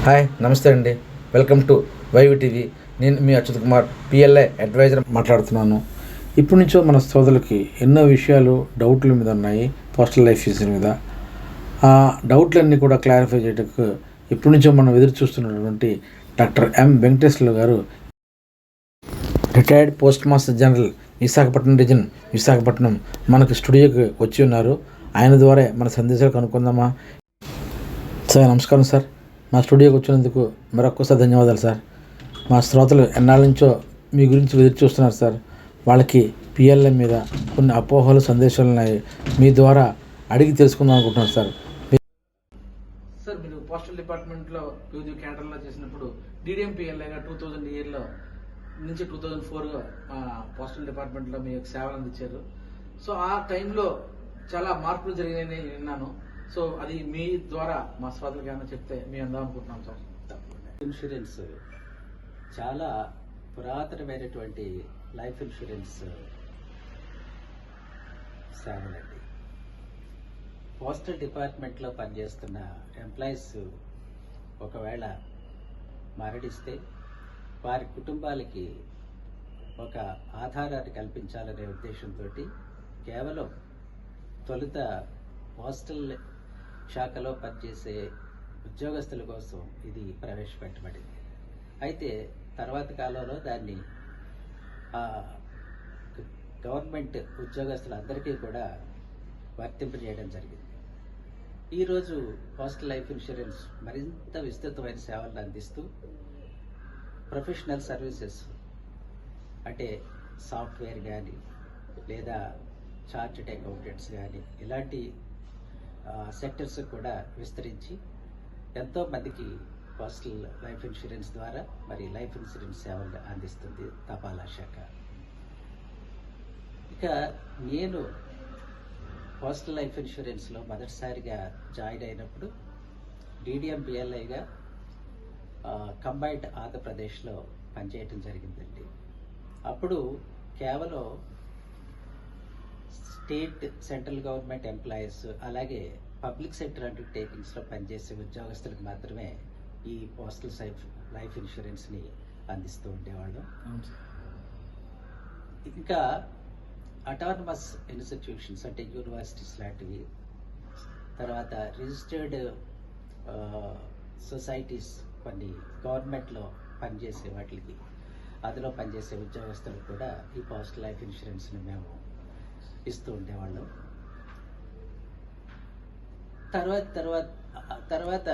Hi నమస్తే అండి. Welcome to YV TV. నేను మీ అచ్యుత్ కుమార్, పిఎల్ఐ అడ్వైజర్ మాట్లాడుతున్నాను. ఇప్పటి నుంచో మన సోదరులకి ఎన్నో విషయాలు డౌట్ల మీద ఉన్నాయి, పోస్టల్ లైఫ్ ఇన్సూరెన్స్ మీద. ఆ డౌట్లన్నీ కూడా క్లారిఫై చేయడానికి ఇప్పటి నుంచో మనం ఎదురు చూస్తున్నటువంటి డాక్టర్ ఎం వెంకటేశ్వర్లు గారు, retired post master general, Visakhapatnam reason, Visakhapatnam మనకు స్టూడియోకి వచ్చి ఉన్నారు. ఆయన ద్వారా మన సందేశాలు కనుక్కుందామా? సార్ నమస్కారం సార్. మా స్టూడియోకి వచ్చినందుకు మరొక్కసారి ధన్యవాదాలు సార్. మా శ్రోతలు ఎన్నాళ్ళ నుంచో మీ గురించి ఎదురు చూస్తున్నారు సార్. వాళ్ళకి పిఎల్ఎం మీద కొన్ని అపోహలు, సందేశాలు ఉన్నాయి. మీ ద్వారా అడిగి తెలుసుకుందాం అనుకుంటున్నాను సార్. సార్, మీరు పోస్టల్ డిపార్ట్మెంట్లో వివిధ కేటర్లో చేసినప్పుడు డిడిఎం పిఎల్ఐగా 2000 ఇయర్లో నుంచి 2004 పోస్టల్ డిపార్ట్మెంట్లో మీ సేవలు అందించారు. సో ఆ టైంలో చాలా మార్పులు జరిగినాయని విన్నాను. సో అది మీ ద్వారా మా శ్రోతలకు ఏమైనా చెప్తే మేము అందాం అనుకుంటున్నాం సార్. ఇన్సూరెన్స్ చాలా పురాతనమైనటువంటి లైఫ్ ఇన్సూరెన్స్ సేవలండి. పోస్టల్ డిపార్ట్మెంట్లో పనిచేస్తున్న ఎంప్లాయీస్ ఒకవేళ మరణిస్తే వారి కుటుంబాలకి ఒక ఆధారాన్ని కల్పించాలనే ఉద్దేశంతో కేవలం తొలుత పోస్టల్ శాఖలో పనిచేసే ఉద్యోగస్తుల కోసం ఇది ప్రవేశపెట్టబడింది. అయితే తర్వాత కాలంలో దాన్ని గవర్నమెంట్ ఉద్యోగస్తులందరికీ కూడా వర్తింపజేయడం జరిగింది. ఈరోజు పోస్టల్ లైఫ్ ఇన్సూరెన్స్ మరింత విస్తృతమైన సేవలను అందిస్తూ ప్రొఫెషనల్ సర్వీసెస్ అంటే సాఫ్ట్వేర్ కానీ లేదా చార్టెడ్ అకౌంటెంట్స్ కానీ ఇలాంటి సెక్టర్స్ కూడా విస్తరించి ఎంతోమందికి పోస్టల్ లైఫ్ ఇన్సూరెన్స్ ద్వారా మరి లైఫ్ ఇన్సూరెన్స్ సేవలు అందిస్తుంది తపాలా శాఖ. ఇక నేను పోస్టల్ లైఫ్ ఇన్సూరెన్స్లో మొదటిసారిగా జాయిన్ అయినప్పుడు డిడిఎం పిఎల్ఐగా కంబైన్డ్ ఆంధ్రప్రదేశ్లో పనిచేయటం జరిగిందండి. అప్పుడు కేవలం స్టేట్, సెంట్రల్ గవర్నమెంట్ ఎంప్లాయీస్ అలాగే పబ్లిక్ సెక్టర్ అండర్టేకింగ్స్లో పనిచేసే ఉద్యోగస్తులకు మాత్రమే ఈ పోస్టల్ లైఫ్ ఇన్సూరెన్స్ని అందిస్తూ ఉండేవాళ్ళం. ఇంకా అటానమస్ ఇన్స్టిట్యూషన్స్ అంటే యూనివర్సిటీస్ లాంటివి, తర్వాత రిజిస్టర్డ్ సొసైటీస్, కొన్ని గవర్నమెంట్లో పనిచేసే వాటికి అందులో పనిచేసే ఉద్యోగస్తులకు కూడా ఈ పోస్టల్ లైఫ్ ఇన్సూరెన్స్ని మేము ఇస్తూ ఉండేవాళ్ళం. తర్వాత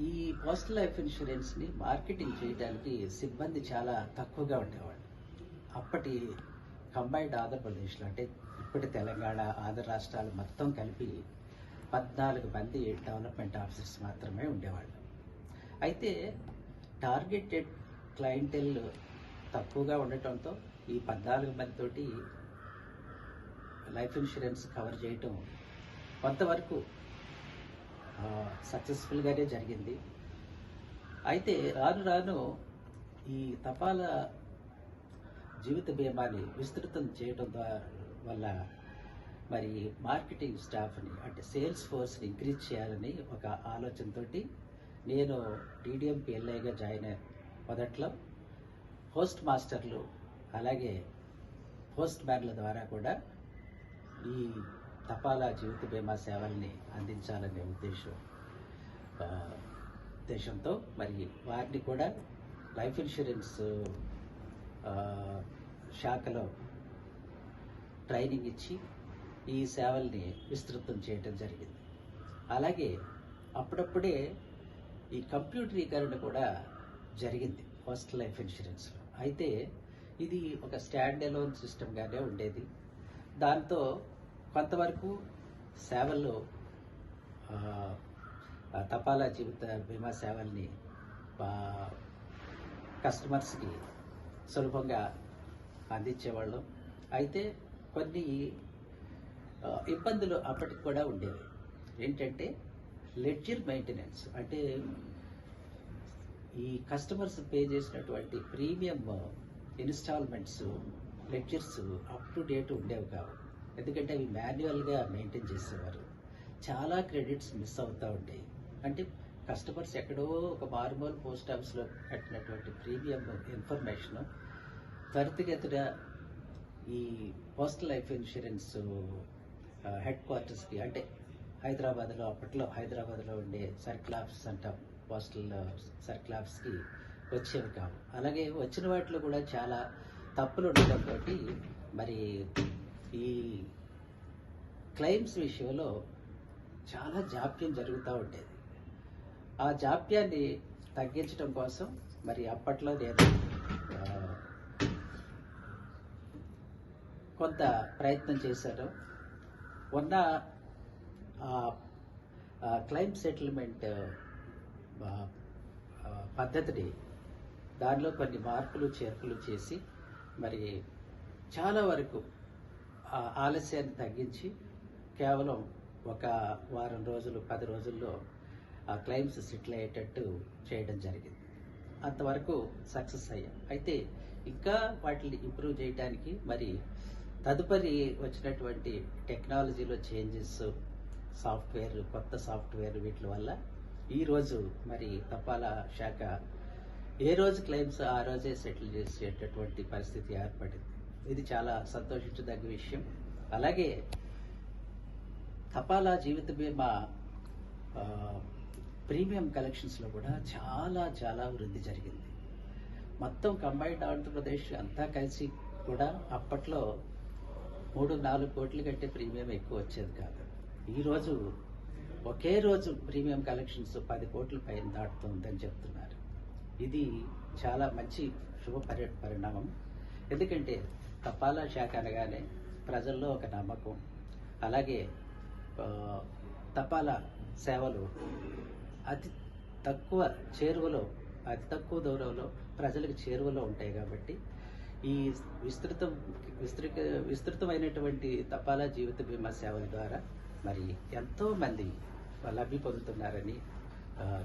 ఈ పోస్టల్ లైఫ్ ఇన్సూరెన్స్ని మార్కెటింగ్ చేయడానికి సిబ్బంది చాలా తక్కువగా ఉండేవాళ్ళు. అప్పటి కంబైన్డ్ ఆంధ్రప్రదేశ్లో అంటే ఇప్పటి తెలంగాణ, ఆంధ్ర రాష్ట్రాలు మొత్తం కలిపి 14 మంది డెవలప్మెంట్ ఆఫీసర్స్ మాత్రమే ఉండేవాళ్ళు. అయితే టార్గెటెడ్ క్లయింటెల్ తక్కువగా ఉండటంతో ఈ 14 మందితోటి లైఫ్ ఇన్సూరెన్స్ కవర్ చేయటం కొంతవరకు సక్సెస్ఫుల్గానే జరిగింది. అయితే రాను రాను ఈ తపాలా జీవిత బీమాని విస్తృతం చేయడం వల్ల మరి మార్కెటింగ్ స్టాఫ్ని అంటే సేల్స్ ఫోర్స్ని ఇంక్రీజ్ చేయాలని ఒక ఆలోచనతో నేను డిడిఎం పిఎల్ఐగా జాయిన్ అయ్యాను. మొదట్లో పోస్ట్ మాస్టర్లు అలాగే పోస్ట్ మ్యాన్ల ద్వారా కూడా ఈ తపాలా జీవిత బీమా సేవల్ని అందించాలనే ఉద్దేశంతో మరి వారిని కూడా లైఫ్ ఇన్సూరెన్స్ శాఖలో ట్రైనింగ్ ఇచ్చి ఈ సేవల్ని విస్తృతం చేయడం జరిగింది. అలాగే అప్పుడప్పుడే ఈ కంప్యూటరీకరణ కూడా జరిగింది పోస్టల్ లైఫ్ ఇన్సూరెన్స్లో. అయితే ఇది ఒక స్టాండ్ అలోన్ సిస్టమ్గానే ఉండేది. దాంతో కొంతవరకు సేవల్లో తపాలా జీవిత బీమా సేవల్ని కస్టమర్స్కి సులభంగా అందించేవాళ్ళం. అయితే కొన్ని ఇబ్బందులు అప్పటికి కూడా ఉండేవి. ఏంటంటే లెడ్జర్ మెయింటెనెన్స్, అంటే ఈ కస్టమర్స్ పే చేసినటువంటి premium installments ledgers up to date ఉండేవి కావు. ఎందుకంటే అవి మాన్యువల్గా మెయింటైన్ చేసేవారు. చాలా క్రెడిట్స్ మిస్ అవుతూ ఉండేవి. అంటే కస్టమర్స్ ఎక్కడో ఒక మారుమూల పోస్ట్ ఆఫీస్లో కట్టినటువంటి ప్రీమియం ఇన్ఫర్మేషన్ త్వరితగతిన ఈ పోస్టల్ లైఫ్ ఇన్సూరెన్స్ హెడ్ క్వార్టర్స్కి, అంటే హైదరాబాద్లో, అప్పట్లో హైదరాబాద్లో ఉండే సర్కిల్ ఆఫీస్ అంటాం, పోస్టల్ సర్కిల్ ఆఫీస్కి వచ్చేవి కావు. అలాగే వచ్చిన వాటిలో కూడా చాలా తప్పులు ఉండడంతో మరి ఈ క్లెయిమ్స్ విషయంలో చాలా జాప్యం జరుగుతూ ఉండేది. ఆ జాప్యాన్ని తగ్గించడం కోసం మరి అప్పట్లో నేను కొంత ప్రయత్నం చేశాను. ఉన్న క్లెయిమ్ సెటిల్మెంట్ పద్ధతిని దానిలో కొన్ని మార్పులు చేర్పులు చేసి మరి చాలా వరకు ఆలస్యాన్ని తగ్గించి కేవలం ఒక వారం రోజులు 10 రోజుల్లో ఆ క్లెయిమ్స్ సెటిల్ అయ్యేటట్టు చేయడం జరిగింది. అంతవరకు సక్సెస్ అయ్యాం. అయితే ఇంకా వాటిని ఇంప్రూవ్ చేయడానికి మరి తదుపరి వచ్చినటువంటి టెక్నాలజీలో చేంజెస్, సాఫ్ట్వేర్, కొత్త సాఫ్ట్వేర్ వీటి వల్ల ఈరోజు మరి తపాలా శాఖ ఏ రోజు క్లెయిమ్స్ ఆ రోజే సెటిల్ చేసేటటువంటి పరిస్థితి ఏర్పడింది. ఇది చాలా సంతోషించదగ్గ విషయం. అలాగే తపాలా జీవిత బీమా ప్రీమియం కలెక్షన్స్లో కూడా చాలా చాలా వృద్ధి జరిగింది. మొత్తం కంబైన్డ్ ఆంధ్రప్రదేశ్ అంతా కలిసి కూడా అప్పట్లో 3-4 కోట్ల కంటే ప్రీమియం ఎక్కువ వచ్చేది కాదు. ఈరోజు ఒకే రోజు ప్రీమియం కలెక్షన్స్ 10 కోట్ల పైన దాటుతుందని చెప్తున్నారు. ఇది చాలా మంచి శుభ పరిణామం. ఎందుకంటే తపాలా శాఖ అనగానే ప్రజల్లో ఒక నమ్మకం, అలాగే తపాలా సేవలు అతి తక్కువ చేరువలో, అతి తక్కువ దూరంలో ప్రజలకు చేరువలో ఉంటాయి. కాబట్టి ఈ విస్తృతమైనటువంటి తపాలా జీవిత బీమా సేవల ద్వారా మరి ఎంతో మంది లబ్ధి పొందుతున్నారని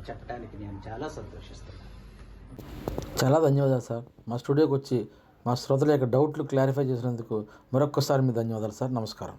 చెప్పడానికి నేను చాలా సంతోషిస్తున్నాను. చాలా ధన్యవాదాలు సార్. మా స్టూడియోకి వచ్చి మా శ్రోతల యొక్క డౌట్లు క్లారిఫై చేసినందుకు మరొక్కసారి మీ ధన్యవాదాలు సార్. నమస్కారం.